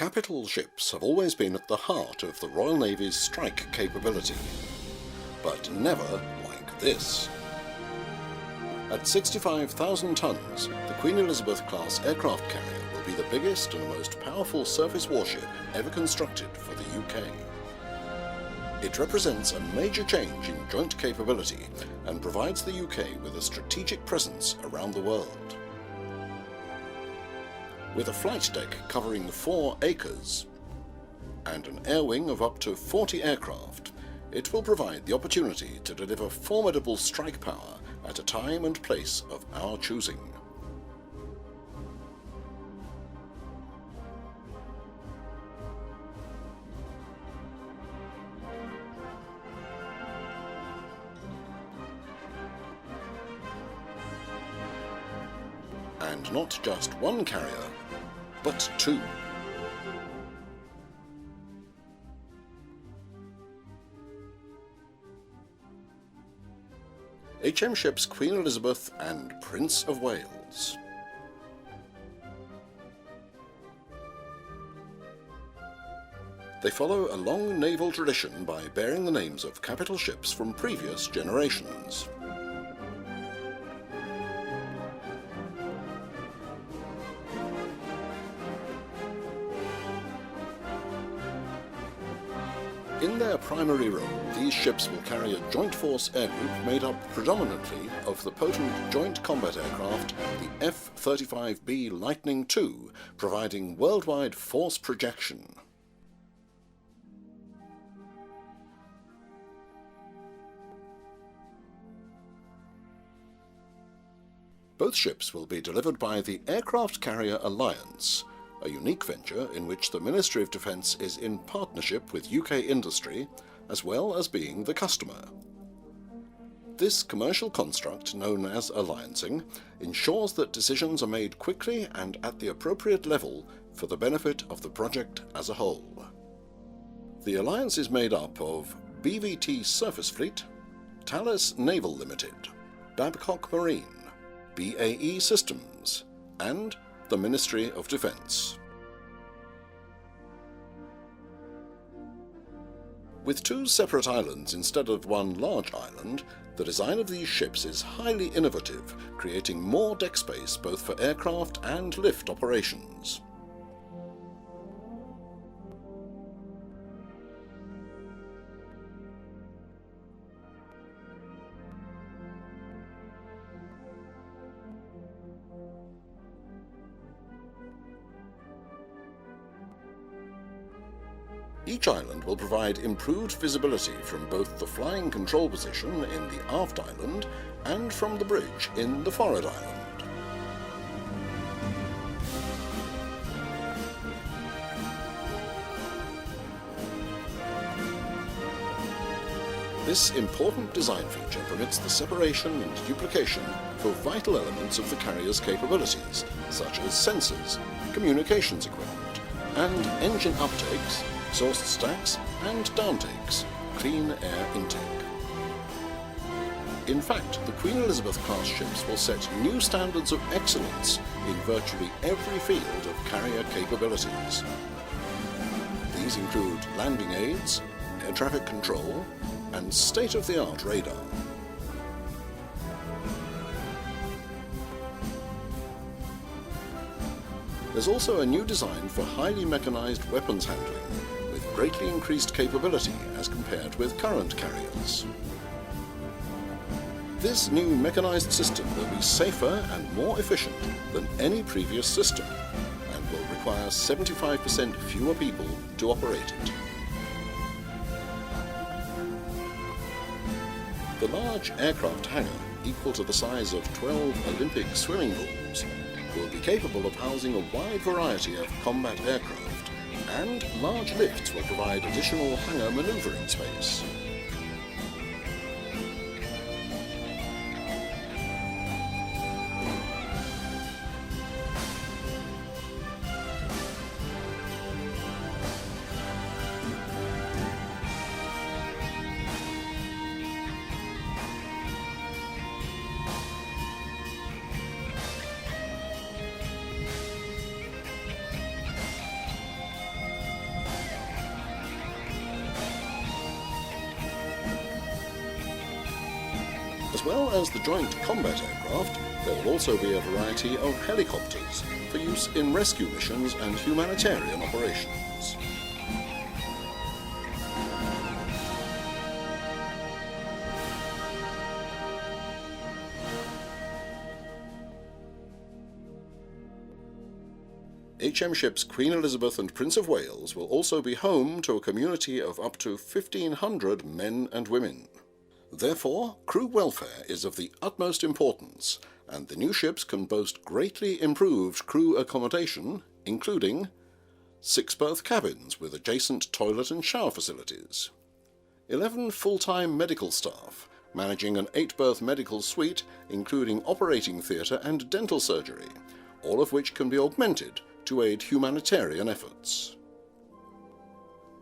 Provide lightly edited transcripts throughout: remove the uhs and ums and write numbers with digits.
Capital ships have always been at the heart of the Royal Navy's strike capability, but never like this. At 65,000 tons, the Queen Elizabeth-class aircraft carrier will be the biggest and most powerful surface warship ever constructed for the UK. It represents a major change in joint capability and provides the UK with a strategic presence around the world. With a flight deck covering 4 acres and an air wing of up to 40 aircraft, it will provide the opportunity to deliver formidable strike power at a time and place of our choosing. And not just one carrier, but 2. HM ships Queen Elizabeth and Prince of Wales. They follow a long naval tradition by bearing the names of capital ships from previous generations. In their primary role, these ships will carry a joint force air group made up predominantly of the potent joint combat aircraft, the F-35B Lightning II, providing worldwide force projection. Both ships will be delivered by the Aircraft Carrier Alliance, a unique venture in which the Ministry of Defence is in partnership with UK industry, as well as being the customer. This commercial construct, known as alliancing, ensures that decisions are made quickly and at the appropriate level for the benefit of the project as a whole. The alliance is made up of BVT Surface Fleet, Thales Naval Limited, Babcock Marine, BAE Systems, and the Ministry of Defence. With 2 separate islands instead of one large island, the design of these ships is highly innovative, creating more deck space both for aircraft and lift operations. Each island will provide improved visibility from both the flying control position in the aft island and from the bridge in the forward island. This important design feature permits the separation and duplication for vital elements of the carrier's capabilities, such as sensors, communications equipment, and engine uptakes, exhaust stacks and downtakes, clean air intake. In fact, the Queen Elizabeth-class ships will set new standards of excellence in virtually every field of carrier capabilities. These include landing aids, air traffic control, and state-of-the-art radar. There's also a new design for highly mechanized weapons handling, with greatly increased capability as compared with current carriers. This new mechanized system will be safer and more efficient than any previous system, and will require 75% fewer people to operate it. The large aircraft hangar, equal to the size of 12 Olympic swimming pools, will be capable of housing a wide variety of combat aircraft, and large lifts will provide additional hangar manoeuvring space. As well as the joint combat aircraft, there will also be a variety of helicopters for use in rescue missions and humanitarian operations. HM ships Queen Elizabeth and Prince of Wales will also be home to a community of up to 1,500 men and women. Therefore, crew welfare is of the utmost importance, and the new ships can boast greatly improved crew accommodation, including 6-berth cabins with adjacent toilet and shower facilities, 11 full-time medical staff managing an 8-berth medical suite including operating theatre and dental surgery, all of which can be augmented to aid humanitarian efforts.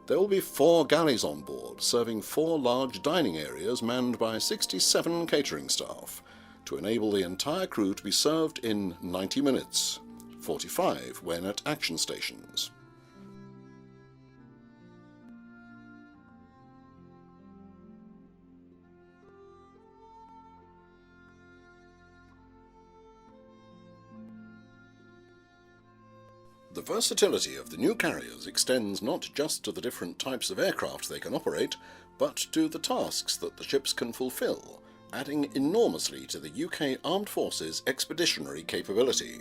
There will be 4 galleys on board, serving 4 large dining areas manned by 67 catering staff, to enable the entire crew to be served in 90 minutes, 45 when at action stations. The versatility of the new carriers extends not just to the different types of aircraft they can operate, but to the tasks that the ships can fulfill, adding enormously to the UK Armed Forces expeditionary capability.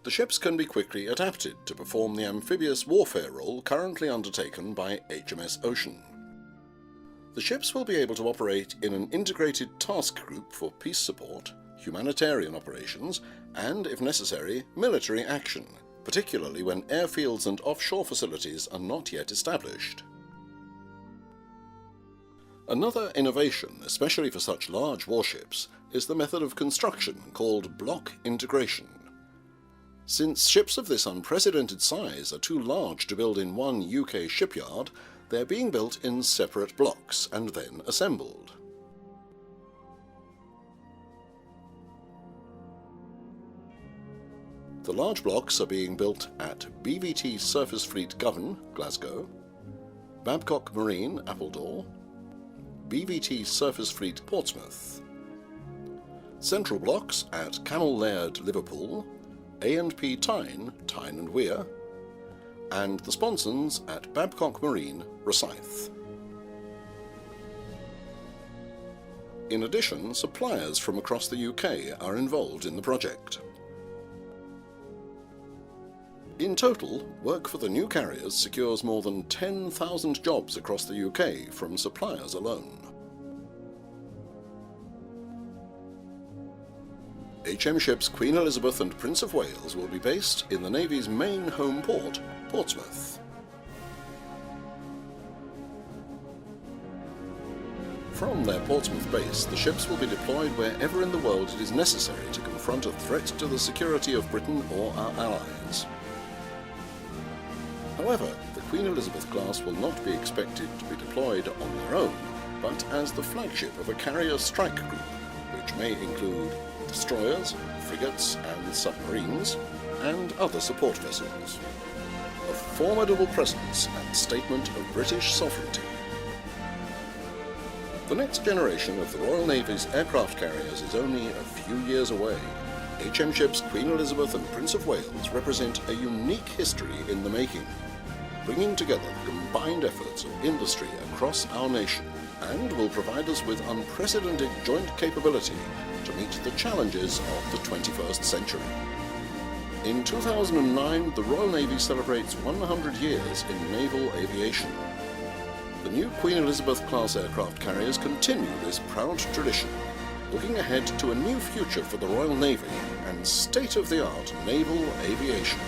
The ships can be quickly adapted to perform the amphibious warfare role currently undertaken by HMS Ocean. The ships will be able to operate in an integrated task group for peace support, humanitarian operations, and, if necessary, military action, particularly when airfields and offshore facilities are not yet established. Another innovation, especially for such large warships, is the method of construction called block integration. Since ships of this unprecedented size are too large to build in one UK shipyard, they are being built in separate blocks and then assembled. The large blocks are being built at BVT Surface Fleet Govan, Glasgow, Babcock Marine, Appledore, BVT Surface Fleet Portsmouth, central blocks at Camel Laird, Liverpool, A&P Tyne, Tyne and Wear, and the sponsons at Babcock Marine, Rosyth. In addition, suppliers from across the UK are involved in the project. In total, work for the new carriers secures more than 10,000 jobs across the UK from suppliers alone. HM ships Queen Elizabeth and Prince of Wales will be based in the Navy's main home port, Portsmouth. From their Portsmouth base, the ships will be deployed wherever in the world it is necessary to confront a threat to the security of Britain or our allies. However, the Queen Elizabeth class will not be expected to be deployed on their own, but as the flagship of a carrier strike group, which may include destroyers, frigates and submarines, and other support vessels. A formidable presence and statement of British sovereignty. The next generation of the Royal Navy's aircraft carriers is only a few years away. HM ships Queen Elizabeth and Prince of Wales represent a unique history in the making, bringing together the combined efforts of industry across our nation, and will provide us with unprecedented joint capability to meet the challenges of the 21st century. In 2009, the Royal Navy celebrates 100 years in naval aviation. The new Queen Elizabeth class aircraft carriers continue this proud tradition, looking ahead to a new future for the Royal Navy and state-of-the-art naval aviation.